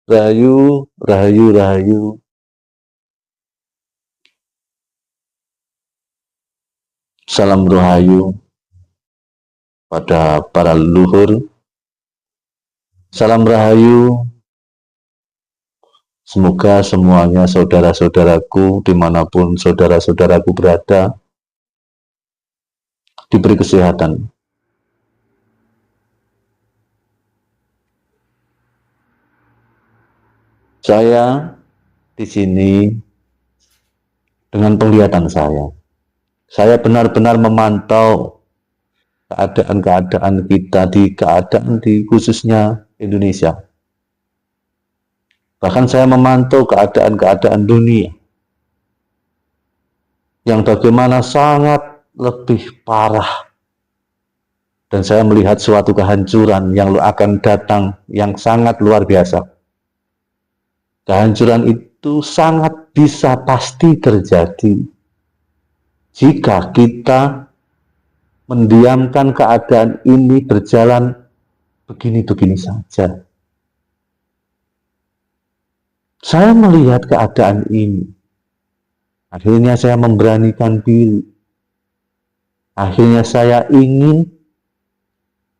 Rahayu, rahayu, rahayu. Salam rahayu pada para leluhur. Salam rahayu. Semoga semuanya saudara-saudaraku dimanapun saudara-saudaraku berada diberi kesehatan. Saya di sini dengan penglihatan saya benar-benar memantau keadaan-keadaan kita di khususnya Indonesia. Bahkan saya memantau keadaan-keadaan dunia yang bagaimana sangat lebih parah. Dan saya melihat suatu kehancuran yang akan datang yang sangat luar biasa. Kehancuran itu sangat bisa pasti terjadi jika kita mendiamkan keadaan ini berjalan begini-begini saja. Saya melihat keadaan ini, akhirnya saya memberanikan diri. Akhirnya saya ingin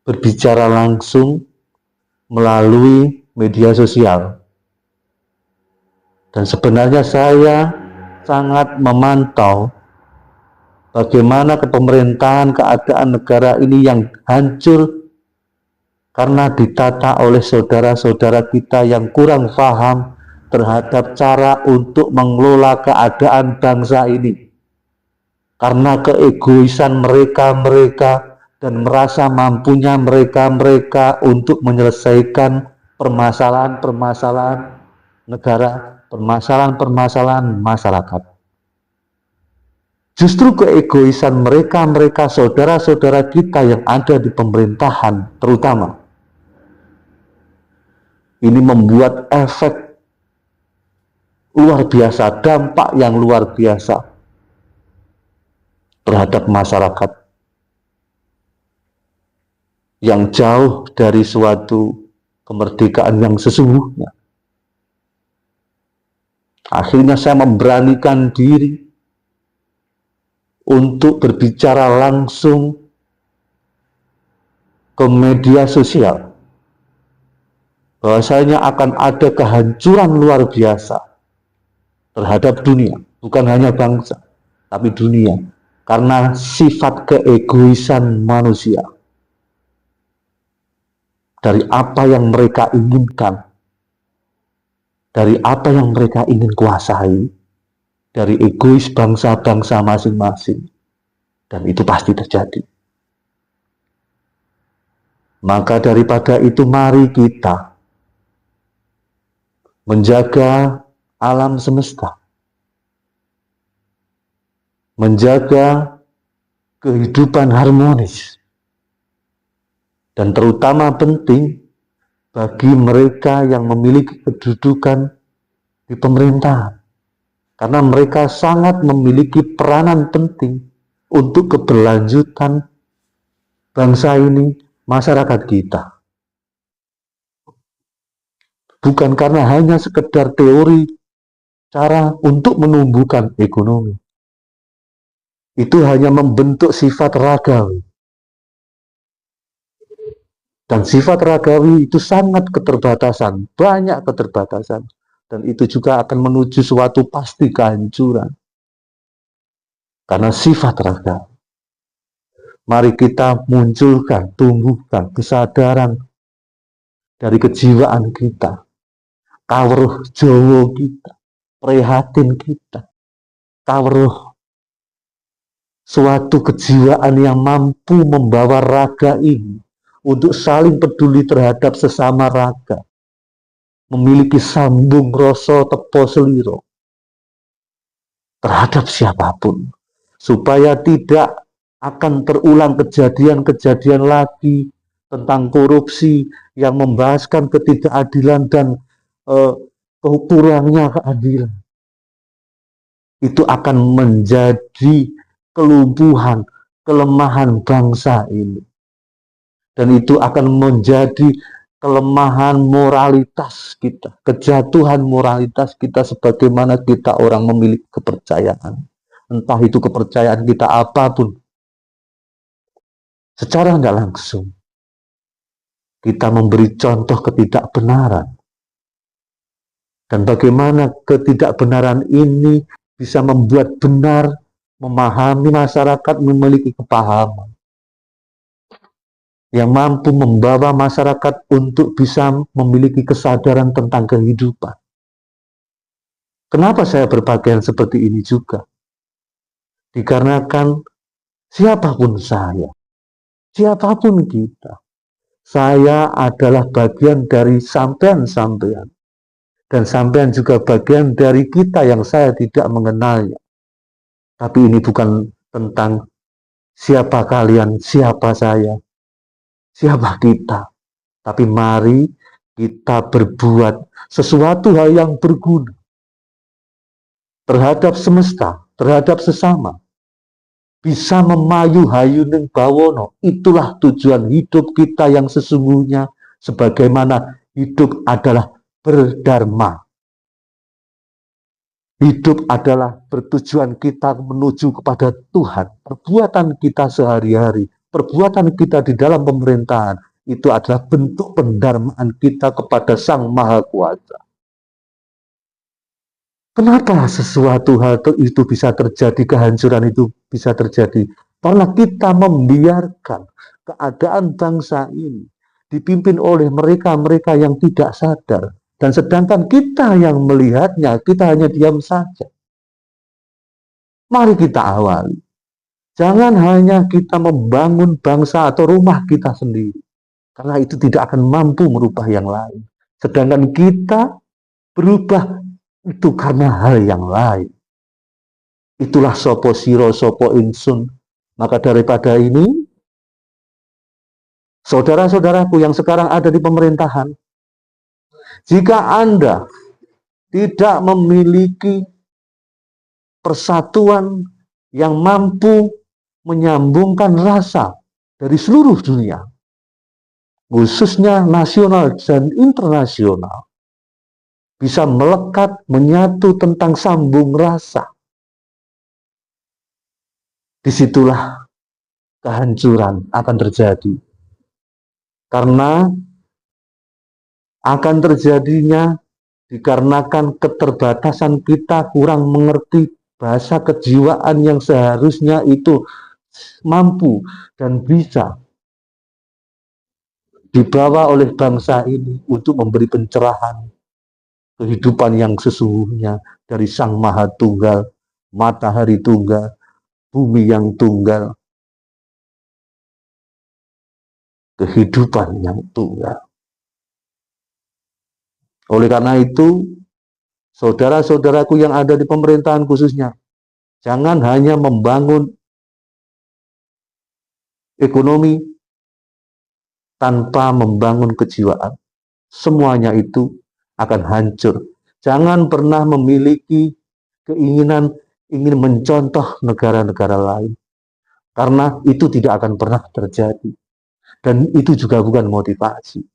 berbicara langsung melalui media sosial. Dan sebenarnya saya sangat memantau bagaimana kepemerintahan keadaan negara ini yang hancur karena ditata oleh saudara-saudara kita yang kurang paham terhadap cara untuk mengelola keadaan bangsa ini. Karena keegoisan mereka dan merasa mampunya mereka untuk menyelesaikan permasalahan-permasalahan negara, permasalahan-permasalahan masyarakat. Justru keegoisan mereka saudara-saudara kita yang ada di pemerintahan terutama ini membuat efek luar biasa, dampak yang luar biasa terhadap masyarakat yang jauh dari suatu kemerdekaan yang sesungguhnya. Akhirnya saya memberanikan diri untuk berbicara langsung ke media sosial bahwasanya akan ada kehancuran luar biasa terhadap dunia, bukan hanya bangsa, tapi dunia, karena sifat keegoisan manusia. Dari apa yang mereka inginkan, dari apa yang mereka ingin kuasai, dari egois bangsa-bangsa masing-masing, dan itu pasti terjadi. Maka daripada itu mari kita menjaga alam semesta, menjaga kehidupan harmonis, dan terutama penting bagi mereka yang memiliki kedudukan di pemerintahan, karena mereka sangat memiliki peranan penting untuk keberlanjutan bangsa ini, masyarakat kita. Bukan karena hanya sekedar teori cara untuk menumbuhkan ekonomi. Itu hanya membentuk sifat ragawi. Dan sifat ragawi itu sangat keterbatasan, banyak keterbatasan. Dan itu juga akan menuju suatu pasti kehancuran. Karena sifat ragawi. Mari kita munculkan, tumbuhkan kesadaran dari kejiwaan kita. Kawruh Jawa kita, prihatin kita, kawruh suatu kejiwaan yang mampu membawa raga ini untuk saling peduli terhadap sesama raga, memiliki sambung rasa tepo seliro terhadap siapapun, supaya tidak akan terulang kejadian-kejadian lagi tentang korupsi yang membahaskan ketidakadilan dan kurangnya keadilan. Itu akan menjadi kelumpuhan, kelemahan bangsa ini. Dan itu akan menjadi kelemahan moralitas kita, kejatuhan moralitas kita sebagaimana kita orang memiliki kepercayaan. Entah itu kepercayaan kita apapun. Secara tidak langsung, kita memberi contoh ketidakbenaran. Dan bagaimana ketidakbenaran ini bisa membuat benar, memahami masyarakat memiliki kepahaman yang mampu membawa masyarakat untuk bisa memiliki kesadaran tentang kehidupan. Kenapa saya berpakaian seperti ini juga? Dikarenakan siapapun saya, siapapun kita, saya adalah bagian dari sampean-sampean. Dan sampean juga bagian dari kita yang saya tidak mengenalnya. Tapi ini bukan tentang siapa kalian, siapa saya, siapa kita. Tapi mari kita berbuat sesuatu hal yang berguna terhadap semesta, terhadap sesama. Bisa memayu hayuning bawono. Itulah tujuan hidup kita yang sesungguhnya, sebagaimana hidup adalah berdharma. Hidup adalah bertujuan kita menuju kepada Tuhan. Perbuatan kita sehari-hari, perbuatan kita di dalam pemerintahan, itu adalah bentuk pendharmaan kita kepada Sang Maha Kuasa. Kenapa sesuatu hal itu bisa terjadi, kehancuran itu bisa terjadi? Karena kita membiarkan keadaan bangsa ini dipimpin oleh mereka-mereka yang tidak sadar. Dan sedangkan kita yang melihatnya, kita hanya diam saja. Mari kita awali. Jangan hanya kita membangun bangsa atau rumah kita sendiri. Karena itu tidak akan mampu merubah yang lain. Sedangkan kita berubah itu karena hal yang lain. Itulah sopo siro, sopo insun. Maka daripada ini, saudara-saudaraku yang sekarang ada di pemerintahan, jika Anda tidak memiliki persatuan yang mampu menyambungkan rasa dari seluruh dunia, khususnya nasional dan internasional, bisa melekat, menyatu tentang sambung rasa, disitulah kehancuran akan terjadi. Karena akan terjadinya dikarenakan keterbatasan kita kurang mengerti bahasa kejiwaan yang seharusnya itu mampu dan bisa dibawa oleh bangsa ini untuk memberi pencerahan kehidupan yang sesungguhnya dari Sang Maha Tunggal, Matahari Tunggal, Bumi yang Tunggal, kehidupan yang tunggal. Oleh karena itu, saudara-saudaraku yang ada di pemerintahan khususnya, jangan hanya membangun ekonomi tanpa membangun kejiwaan. Semuanya itu akan hancur. Jangan pernah memiliki keinginan ingin mencontoh negara-negara lain. Karena itu tidak akan pernah terjadi. Dan itu juga bukan motivasi.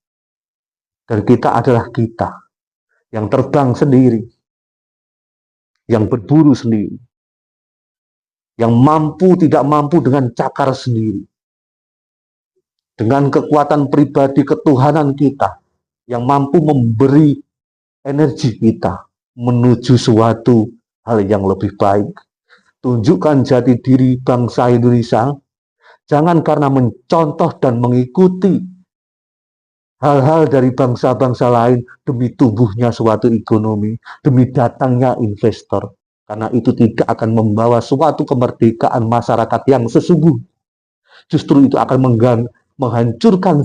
Dan kita adalah kita yang terbang sendiri, yang berburu sendiri, yang mampu tidak mampu dengan cakar sendiri, dengan kekuatan pribadi ketuhanan kita, yang mampu memberi energi kita menuju suatu hal yang lebih baik. Tunjukkan jati diri bangsa Indonesia, jangan karena mencontoh dan mengikuti hal-hal dari bangsa-bangsa lain demi tumbuhnya suatu ekonomi, demi datangnya investor. Karena itu tidak akan membawa suatu kemerdekaan masyarakat yang sesungguhnya. Justru itu akan menghancurkan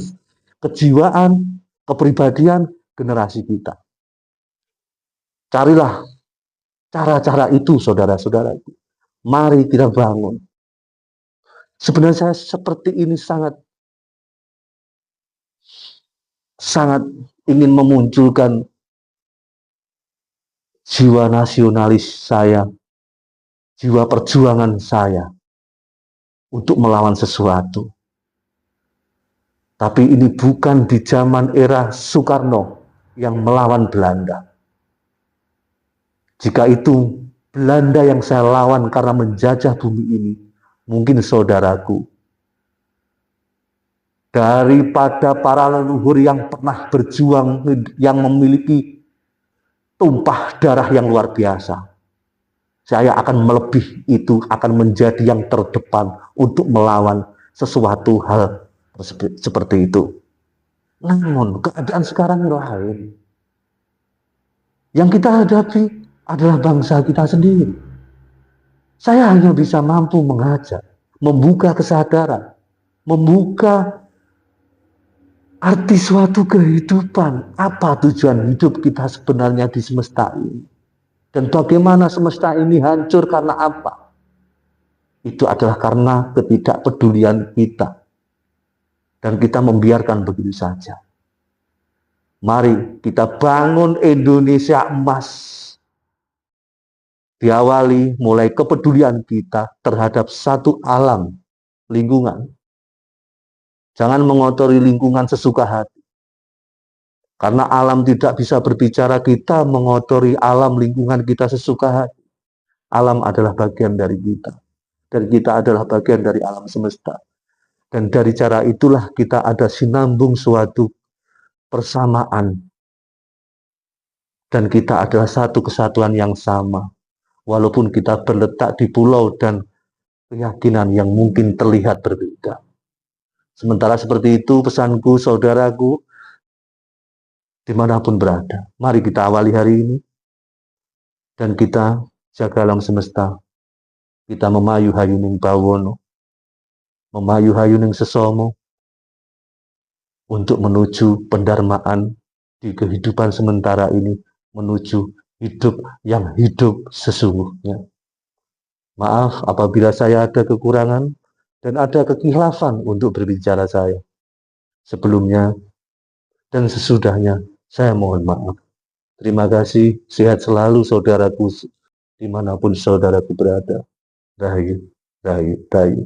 kejiwaan, kepribadian generasi kita. Carilah cara-cara itu, saudara-saudaraku. Mari kita bangun. Sebenarnya saya seperti ini sangat ingin memunculkan jiwa nasionalis saya, jiwa perjuangan saya untuk melawan sesuatu. Tapi ini bukan di zaman era Soekarno yang melawan Belanda. Jika itu Belanda yang saya lawan karena menjajah bumi ini, mungkin saudaraku, daripada para leluhur yang pernah berjuang, yang memiliki tumpah darah yang luar biasa, saya akan melebihi itu, akan menjadi yang terdepan untuk melawan sesuatu hal seperti itu. Namun keadaan sekarang lain. Yang kita hadapi adalah bangsa kita sendiri. Saya hanya bisa mampu mengajak, membuka kesadaran, membuka arti suatu kehidupan. Apa tujuan hidup kita sebenarnya di semesta ini? Dan bagaimana semesta ini hancur karena apa? Itu adalah karena ketidakpedulian kita. Dan kita membiarkan begitu saja. Mari kita bangun Indonesia emas. Diawali mulai kepedulian kita terhadap satu alam, lingkungan. Jangan mengotori lingkungan sesuka hati. Karena alam tidak bisa berbicara, kita mengotori alam lingkungan kita sesuka hati. Alam adalah bagian dari kita. Dan kita adalah bagian dari alam semesta. Dan dari cara itulah kita ada sinambung suatu persamaan. Dan kita adalah satu kesatuan yang sama. Walaupun kita berletak di pulau dan keyakinan yang mungkin terlihat berbeda. Sementara seperti itu pesanku saudaraku, dimanapun berada, mari kita awali hari ini, dan kita jaga alam semesta, kita memayu hayuning bawono, memayu hayuning sesomo, untuk menuju pendarmaan di kehidupan sementara ini, menuju hidup yang hidup sesungguhnya. Maaf apabila saya ada kekurangan dan ada kekhilafan untuk berbicara saya. Sebelumnya dan sesudahnya, saya mohon maaf. Terima kasih, sehat selalu saudaraku, dimanapun saudaraku berada. Rahayu, rahayu, rahayu.